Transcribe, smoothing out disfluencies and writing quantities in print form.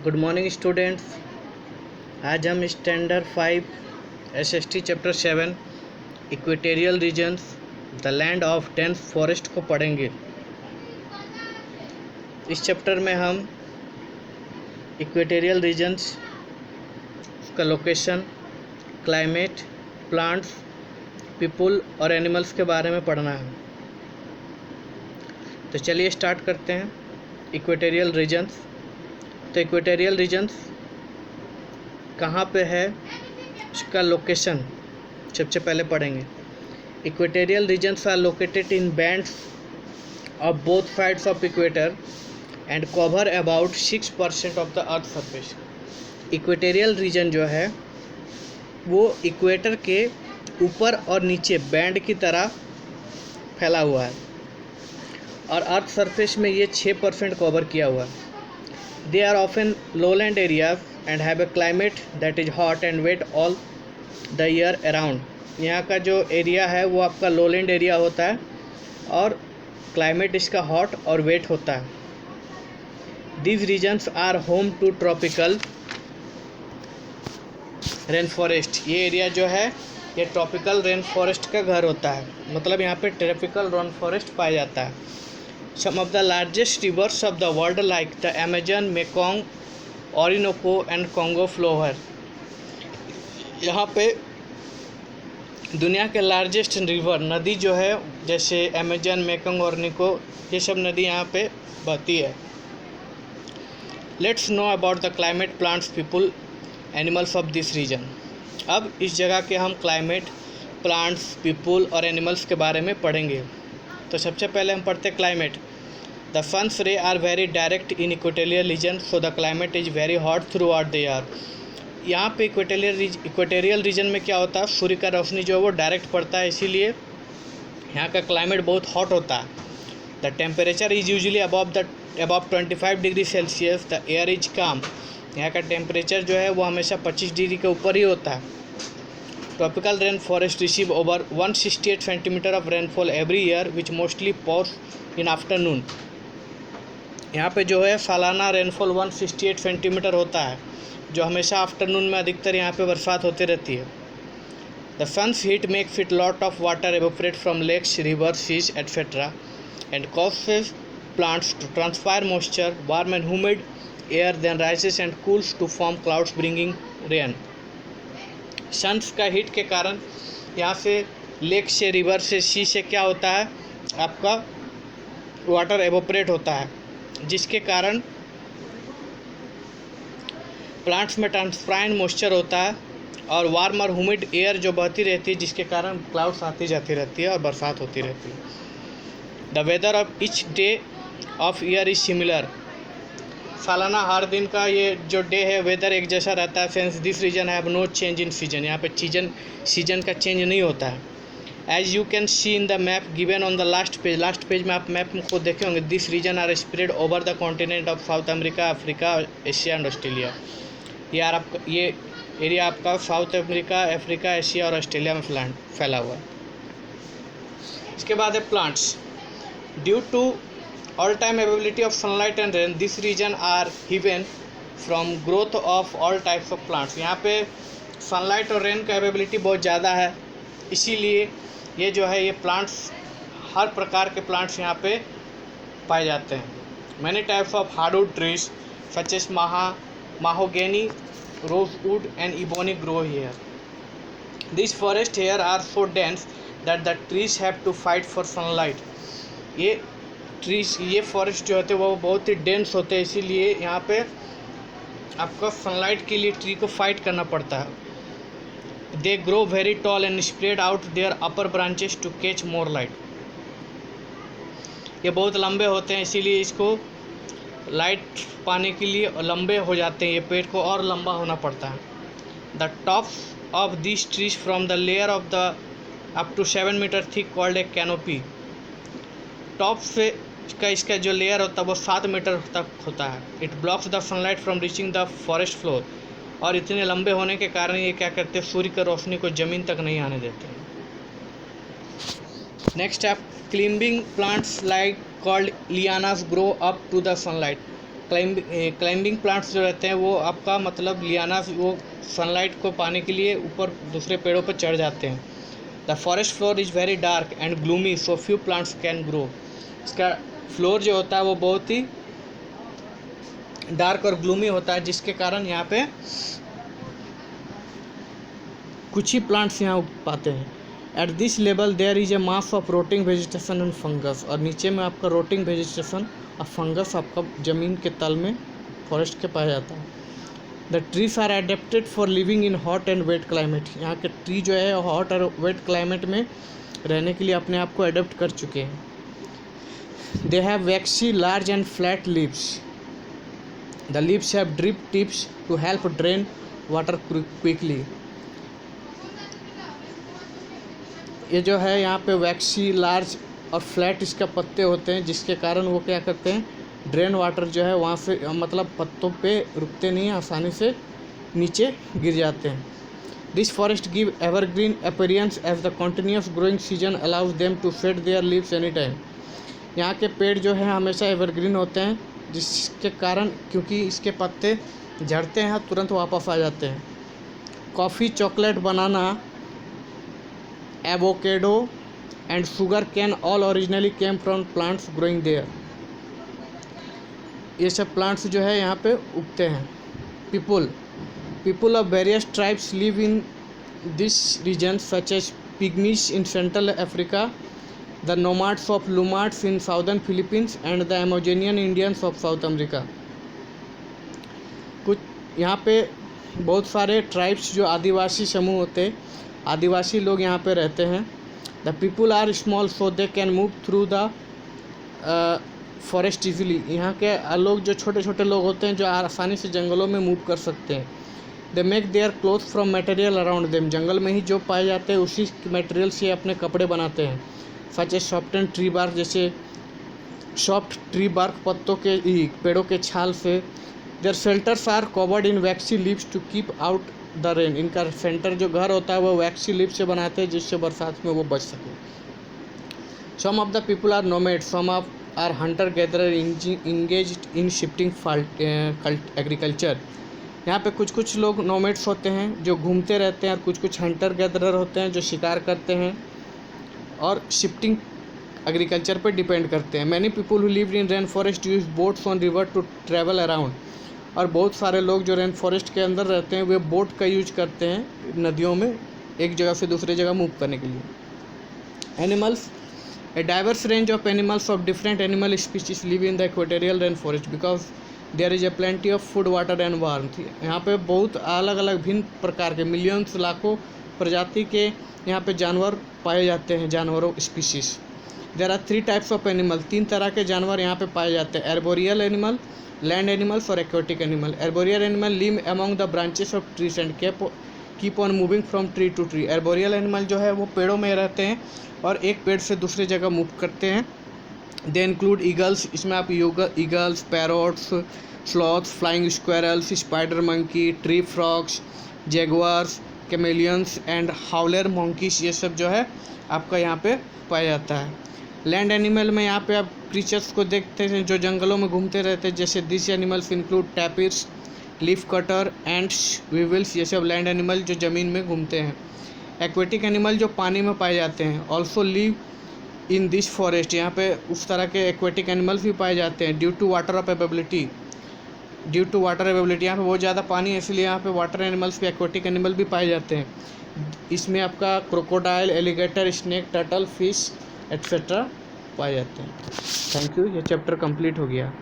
Good morning students. आज हम standard 5 SST chapter 7 equatorial regions the land of dense forest को पढ़ेंगे। इस चैप्टर में हम इक्वेटोरियल रीजन्स का लोकेशन, क्लाइमेट, प्लांट्स, पीपल और एनिमल्स के बारे में पढ़ना है। तो चलिए स्टार्ट करते हैं। Equatorial regions. तो इक्वेटोरियल रीजन्स कहाँ पे है, उसका लोकेशन सबसे पहले पढ़ेंगे। Equatorial regions are located in bands of both sides of equator and cover about 6% of the earth surface. Equatorial region जो है वो इक्वेटर के ऊपर और नीचे बैंड की तरह फैला हुआ है और अर्थ सरफेस में ये 6% कवर किया हुआ है। They are often lowland areas and have a climate that is hot and wet all the year around. यहाँ का जो एरिया है वो आपका lowland एरिया होता है और क्लाइमेट इसका हॉट और वेट होता है। These regions are home to tropical rain forest. ये एरिया जो है ये ट्रॉपिकल रेन फॉरेस्ट का घर होता है, मतलब यहाँ पे ट्रॉपिकल रेन फॉरेस्ट पाया जाता है। Some of the largest rivers of the world like the Amazon, Mekong, Orinoco and Congo flow। यहाँ पे दुनिया के लार्जेस्ट रिवर नदी जो है जैसे अमेजन, मेकंग, ओरिनको, ये सब नदी यहाँ पे बहती है। Let's know about the climate, plants, people, animals of this region. अब इस जगह के हम क्लाइमेट, प्लांट्स, पीपल और एनिमल्स के बारे में पढ़ेंगे। तो सबसे पहले हम पढ़ते हैं climate. The suns ray are very direct in equatorial region, so the climate is very hot throughout the year. यहाँ पे इक्वेटोरियल रीजन में क्या होता है, सूर्य का रोशनी जो है वो डायरेक्ट पड़ता है, इसीलिए यहाँ का क्लाइमेट बहुत हॉट होता है। The temperature is usually above 25 degree Celsius. The air is काम। यहाँ का टेम्परेचर जो है वो हमेशा 25 डिग्री के ऊपर ही होता है। Tropical rainforest receive over 168 centimeter of rainfall every year, which mostly pours in afternoon। यहाँ पे जो है सालाना रेनफॉल 168 सेंटीमीटर होता है, जो हमेशा आफ्टरनून में अधिकतर यहाँ पे बरसात होती रहती है। The sun's heat makes it lot of water evaporate from lakes, rivers, seas etcetera and causes plants to transpire moisture, warm and humid air then rises and cools to form clouds bringing rain. Sun's का heat के कारण यहाँ से lake से, river से, सी से क्या होता है, आपका वाटर एवोपरेट होता है, जिसके कारण प्लांट्स में ट्रांसपायरेंट मॉइस्चर होता है और वार्म और ह्यूमिड एयर जो बहती रहती है, जिसके कारण क्लाउड्स आती जाती रहती है और बरसात होती रहती है। The weather of each day of year is similar. सालाना हर दिन का ये जो डे है वेदर एक जैसा रहता है। Since this region have no change in season. यहाँ पे सीजन का चेंज नहीं होता है। As you can see in the map given on the last page में आप मैप को देखे होंगे। This region are spread over the continent of South America, Africa, Asia and Australia. ये एरिया आपका साउथ अमेरिका, अफ्रीका, एशिया और Australia में फैला हुआ है। इसके बाद है plants. Due to all time availability of sunlight and rain, this region are given from growth of all types of plants। यहाँ पे सनलाइट और रेन का अवेलेबिलिटी बहुत ज़्यादा है, इसीलिए ये जो है ये प्लांट्स, हर प्रकार के प्लांट्स यहाँ पे पाए जाते हैं। Many types of hardwood trees such as mahogany, rosewood and ebony grow here। These forests here are so dense that the trees have to fight for sunlight। ये फॉरेस्ट जो होते हैं वो बहुत ही डेंस होते हैं, इसीलिए यहाँ पे आपका सनलाइट के लिए ट्री को फाइट करना पड़ता है। They grow very tall and spread out their upper branches to catch more light. ये बहुत लंबे होते हैं, इसीलिए इसको लाइट पाने के लिए लंबे हो जाते हैं, ये पेड़ को और लंबा होना पड़ता है। The tops of this trees from the layer of the up to 7 metre thick called a canopy. Top से इसका जो लेयर होता है वो 7 मीटर तक होता है। It blocks the sunlight from reaching the forest floor. और इतने लंबे होने के कारण ये क्या करते हैं, सूर्य की रोशनी को ज़मीन तक नहीं आने देते। नेक्स्ट आप climbing plants like called lianas grow up to the sunlight. Climbing plants जो रहते हैं वो आपका मतलब लियाना वो सनलाइट को पाने के लिए ऊपर दूसरे पेड़ों पर चढ़ जाते हैं। The forest floor is very dark and gloomy so few plants can grow. इसका फ्लोर जो होता है वो बहुत ही डार्क और ग्लूमी होता है, जिसके कारण यहाँ पे कुछ ही प्लांट्स यहाँ उग पाते हैं। At this level there is a mass of rotting vegetation and fungus, और नीचे में आपका रोटिंग वेजिटेशन और फंगस आपका ज़मीन के तल में फॉरेस्ट के पाया जाता है। The trees are adapted for living in hot and wet climate. यहाँ के ट्री जो है हॉट और वेट क्लाइमेट में रहने के लिए अपने आप को अडेप्ट कर चुके हैं। They have waxy large and flat leaves. The leaves have drip tips to help drain water quickly. ये जो है यहाँ पे वैक्सी लार्ज और फ्लैट इसका पत्ते होते हैं, जिसके कारण वो क्या करते हैं, ड्रेन वाटर जो है वहाँ से मतलब पत्तों पे रुकते नहीं हैं, आसानी से नीचे गिर जाते हैं। This forest give evergreen appearance as the continuous growing season allows them to shed their leaves any time. यहाँ के पेड़ जो है हमेशा एवरग्रीन होते हैं, जिसके कारण क्योंकि इसके पत्ते झड़ते हैं तुरंत वापस आ जाते हैं। Coffee, chocolate, banana, avocado and sugar cane all originally came from plants growing there. ये सब प्लांट्स जो है यहाँ पे उगते हैं। People of various tribes live in this region such as pygmies in central Africa, the nomads of Lumads in southern Philippines and the Amazonian Indians of South America. कुछ यहाँ पे बहुत सारे ट्राइब्स जो आदिवासी समूह होते हैं, आदिवासी लोग यहाँ पे रहते हैं। The people are small so they can move through the forest easily. यहाँ के लोग जो छोटे छोटे लोग होते हैं जो आसानी से जंगलों में मूव कर सकते हैं। They make their cloth from material around them. जंगल में ही जो पाए जाते हैं उसी मटेरियल से अपने कपड़े बनाते हैं। Such a soft and tree bark, जैसे सॉफ्ट ट्री बार्क पत्तों के पेड़ों के छाल से। Their shelters are covered in waxy leaves to keep out the rain. इनका सेंटर जो घर होता है वो वैक्सी लीव से बनाते हैं, जिससे बरसात में वो बच सके। Some of the people are nomad, some of are hunter gatherer engaged in shifting agriculture. यहाँ पे कुछ कुछ लोग नोमैड्स होते हैं जो घूमते रहते हैं, और कुछ कुछ हंटर गैदरर होते हैं जो शिकार करते हैं और शिफ्टिंग एग्रीकल्चर पर डिपेंड करते हैं। Many people who live in rain forest use boats on river to travel around. और बहुत सारे लोग जो रेन फॉरेस्ट के अंदर रहते हैं वे बोट का यूज करते हैं नदियों में एक जगह से दूसरी जगह मूव करने के लिए। Animals, a diverse range of animals of different animal species live in the equatorial rain forest because there is a plenty of food, water and warmth. यहाँ पे बहुत अलग अलग भिन्न प्रकार के मिलियंस लाखों प्रजाति के यहाँ पे जानवर पाए जाते हैं, जानवरों species. There are 3 types of animal. 3 तरह के जानवर यहाँ पे पाए जाते हैं। एर्बोरियल एनिमल, लैंड एनिमल्स और aquatic animal. Arboreal animal live among the branches of trees and keep on moving from tree to tree. Arboreal animal जो है वो पेड़ों में रहते हैं और एक पेड़ से दूसरी जगह मूव करते हैं। दे इंक्लूड ईगल्स, इसमें आप eagles, parrots, sloths, flying squirrels, spider monkey, tree frogs, jaguars, chameleons and howler monkeys, ये सब जो है आपका यहाँ पे पाया जाता है। लैंड एनिमल में यहाँ पे आप क्रीचर्स को देखते हैं जो जंगलों में घूमते रहते हैं, जैसे this animals include tapirs, leaf cutter, ants, weevils, ये सब लैंड एनिमल जो ज़मीन में घूमते हैं। एक्वेटिक एनिमल जो पानी में पाए जाते हैं, also live in this forest. यहाँ पे उस तरह के एक्वेटिक एनिमल्स भी पाए जाते हैं। ड्यू टू वाटर अवेलेबिलिटी यहाँ पे बहुत ज़्यादा है, इसलिए यहाँ पे वाटर एनिमल्स भी, एक्वेटिक एनिमल भी पाए जाते हैं। इसमें आपका crocodile, alligator, snake, turtle, fish etcetera पाए जाते हैं। थैंक यू, ये चैप्टर कंप्लीट हो गया।